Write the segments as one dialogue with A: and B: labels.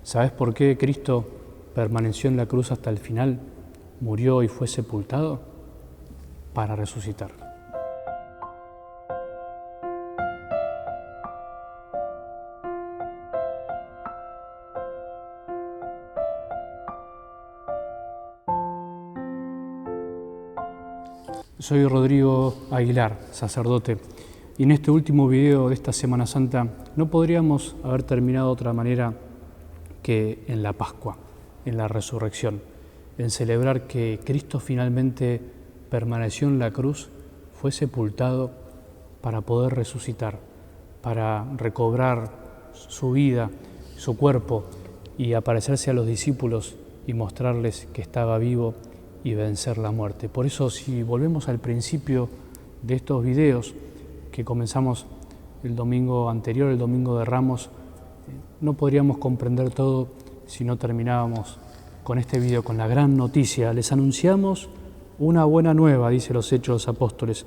A: ¿Sabes por qué Cristo permaneció en la cruz hasta el final, murió y fue sepultado? Para resucitar. Soy Rodrigo Aguilar, sacerdote, y en este último video de esta Semana Santa no podríamos haber terminado de otra manera que en la Pascua, en la resurrección, en celebrar que Cristo finalmente permaneció en la cruz, fue sepultado para poder resucitar, para recobrar su vida, su cuerpo y aparecerse a los discípulos y mostrarles que estaba vivo y vencer la muerte. Por eso, si volvemos al principio de estos videos que comenzamos el domingo anterior, el domingo de Ramos, no podríamos comprender todo si no terminábamos con este video, con la gran noticia. Les anunciamos una buena nueva, dice los Hechos de los Apóstoles,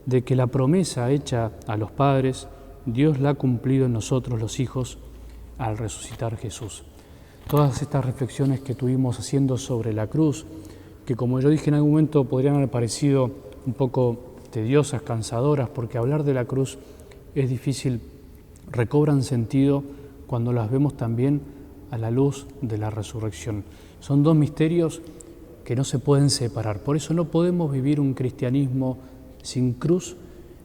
A: de que la promesa hecha a los padres, Dios la ha cumplido en nosotros los hijos al resucitar Jesús. Todas estas reflexiones que tuvimos haciendo sobre la cruz, que como yo dije en algún momento podrían haber parecido un poco tediosas, cansadoras, porque hablar de la cruz es difícil, recobran sentido cuando las vemos también a la luz de la resurrección. Son dos misterios que no se pueden separar, por eso no podemos vivir un cristianismo sin cruz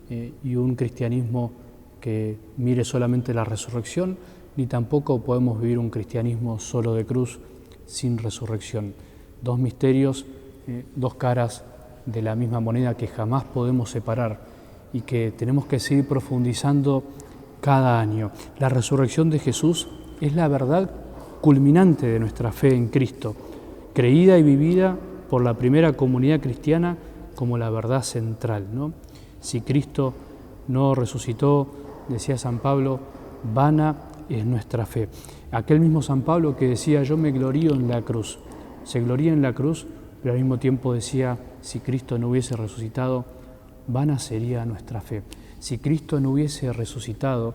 A: y un cristianismo que mire solamente la resurrección, ni tampoco podemos vivir un cristianismo solo de cruz sin resurrección. Dos misterios, dos caras de la misma moneda que jamás podemos separar y que tenemos que seguir profundizando cada año. La resurrección de Jesús es la verdad culminante de nuestra fe en Cristo, creída y vivida por la primera comunidad cristiana como la verdad central, ¿no? Si Cristo no resucitó, decía San Pablo, vana es nuestra fe. Aquel mismo San Pablo que decía, yo me glorío en la cruz, se gloría en la cruz, pero al mismo tiempo decía, si Cristo no hubiese resucitado, vana sería nuestra fe. Si Cristo no hubiese resucitado,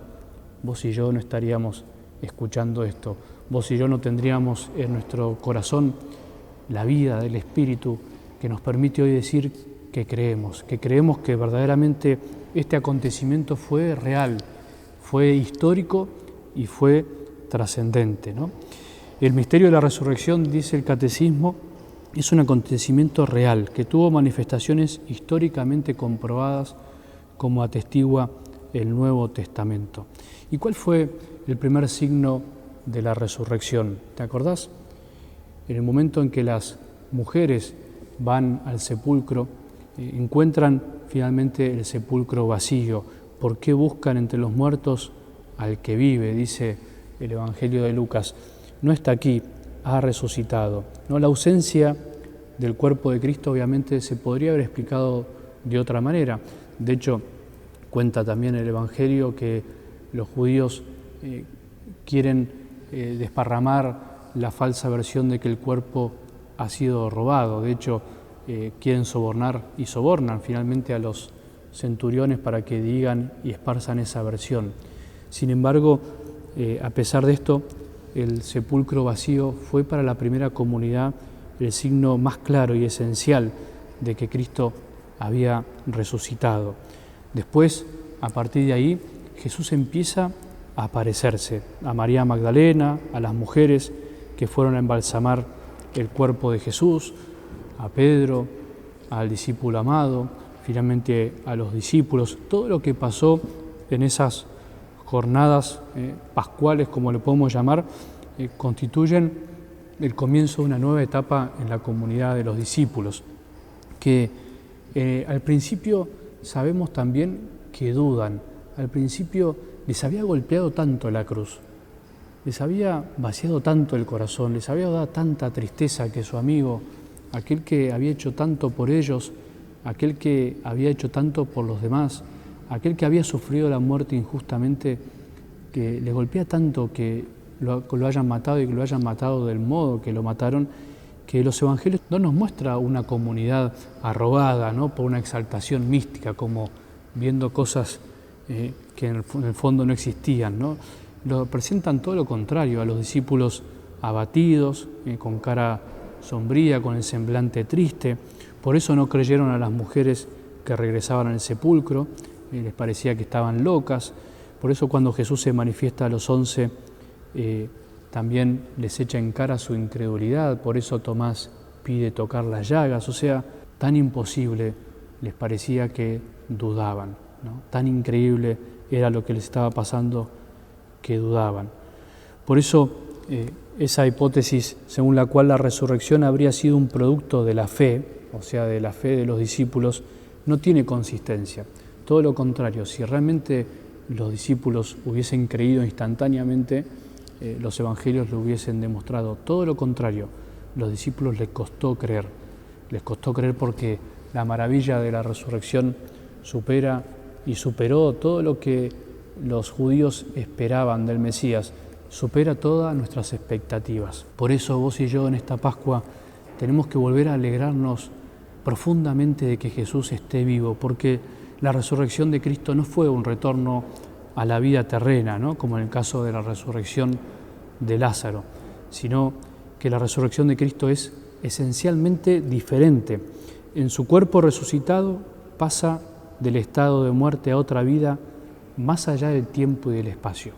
A: vos y yo no estaríamos escuchando esto. Vos y yo no tendríamos en nuestro corazón la vida del Espíritu que nos permite hoy decir que creemos que verdaderamente este acontecimiento fue real, fue histórico y fue trascendente, ¿no? El misterio de la resurrección, dice el Catecismo, es un acontecimiento real que tuvo manifestaciones históricamente comprobadas como atestigua el Nuevo Testamento. ¿Y cuál fue el primer signo de la resurrección? ¿Te acordás? En el momento en que las mujeres van al sepulcro, encuentran finalmente el sepulcro vacío. ¿Por qué buscan entre los muertos al que vive? Dice el Evangelio de Lucas. No está aquí, ha resucitado. ¿No? La ausencia del cuerpo de Cristo obviamente se podría haber explicado de otra manera. De hecho, cuenta también el Evangelio que los judíos quieren desparramar la falsa versión de que el cuerpo ha sido robado. De hecho, quieren sobornar y sobornan finalmente a los centuriones para que digan y esparzan esa versión. Sin embargo, a pesar de esto, el sepulcro vacío fue para la primera comunidad el signo más claro y esencial de que Cristo había resucitado. Después, a partir de ahí, Jesús empieza a aparecerse a María Magdalena, a las mujeres que fueron a embalsamar el cuerpo de Jesús, a Pedro, al discípulo amado, finalmente a los discípulos. Todo lo que pasó en esas jornadas pascuales, como le podemos llamar, constituyen el comienzo de una nueva etapa en la comunidad de los discípulos, que al principio sabemos también que dudan. Al principio les había golpeado tanto la cruz, les había vaciado tanto el corazón, les había dado tanta tristeza que su amigo, aquel que había hecho tanto por ellos, aquel que había hecho tanto por los demás, aquel que había sufrido la muerte injustamente, que les golpea tanto que lo hayan matado y que lo hayan matado del modo que lo mataron, que los evangelios no nos muestra una comunidad arrobada, ¿no?, por una exaltación mística, como viendo cosas que en el fondo no existían, ¿no? Lo presentan todo lo contrario, a los discípulos abatidos, con cara sombría, con el semblante triste. Por eso no creyeron a las mujeres que regresaban al sepulcro, les parecía que estaban locas. Por eso cuando Jesús se manifiesta a los 11, también les echa en cara su incredulidad. Por eso Tomás pide tocar las llagas. O sea, tan imposible les parecía que dudaban, ¿no? Tan increíble era lo que les estaba pasando que dudaban. Por eso esa hipótesis según la cual la resurrección habría sido un producto de la fe, o sea, de la fe de los discípulos, no tiene consistencia. Todo lo contrario, si realmente los discípulos hubiesen creído instantáneamente, los evangelios lo hubiesen demostrado. Todo lo contrario, los discípulos les costó creer porque la maravilla de la resurrección supera y superó todo lo que los judíos esperaban del Mesías, supera todas nuestras expectativas. Por eso vos y yo en esta Pascua tenemos que volver a alegrarnos profundamente de que Jesús esté vivo, porque la resurrección de Cristo no fue un retorno a la vida terrena, ¿no? Como en el caso de la resurrección de Lázaro, sino que la resurrección de Cristo es esencialmente diferente. En su cuerpo resucitado pasa del estado de muerte a otra vida más allá del tiempo y del espacio.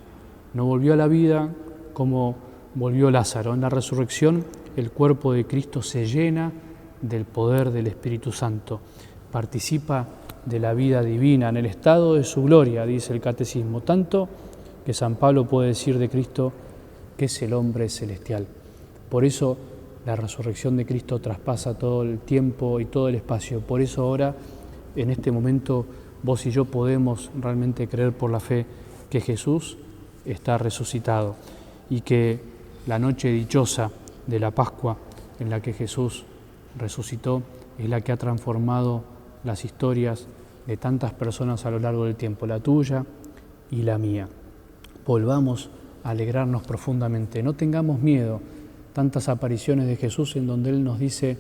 A: No volvió a la vida como volvió Lázaro. En la resurrección el cuerpo de Cristo se llena del poder del Espíritu Santo, participa de la vida divina en el estado de su gloria, dice el Catecismo, tanto que San Pablo puede decir de Cristo que es el hombre celestial. Por eso la resurrección de Cristo traspasa todo el tiempo y todo el espacio. Por eso ahora, en este momento, vos y yo podemos realmente creer por la fe que Jesús está resucitado y que la noche dichosa de la Pascua en la que Jesús resucitó es la que ha transformado las historias de tantas personas a lo largo del tiempo, la tuya y la mía. Volvamos a alegrarnos profundamente, no tengamos miedo. Tantas apariciones de Jesús en donde Él nos dice,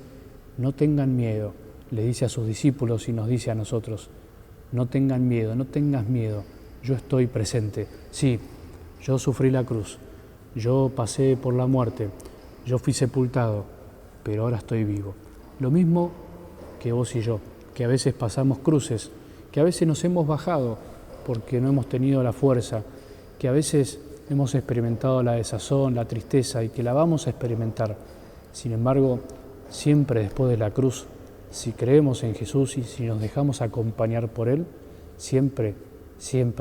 A: no tengan miedo, le dice a sus discípulos y nos dice a nosotros, no tengan miedo, no tengas miedo, yo estoy presente. Sí, yo sufrí la cruz, yo pasé por la muerte, yo fui sepultado, pero ahora estoy vivo. Lo mismo que vos y yo, que a veces pasamos cruces, que a veces nos hemos bajado porque no hemos tenido la fuerza, que a veces hemos experimentado la desazón, la tristeza y que la vamos a experimentar. Sin embargo, siempre después de la cruz, si creemos en Jesús y si nos dejamos acompañar por Él, siempre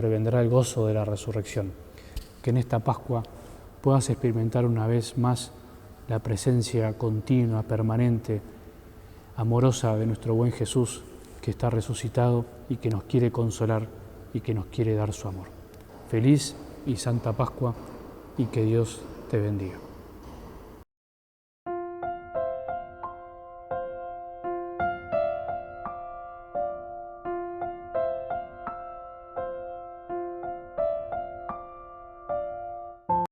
A: vendrá el gozo de la resurrección. Que en esta Pascua puedas experimentar una vez más la presencia continua, permanente, amorosa de nuestro buen Jesús, que está resucitado y que nos quiere consolar y que nos quiere dar su amor. Feliz y Santa Pascua y que Dios te bendiga.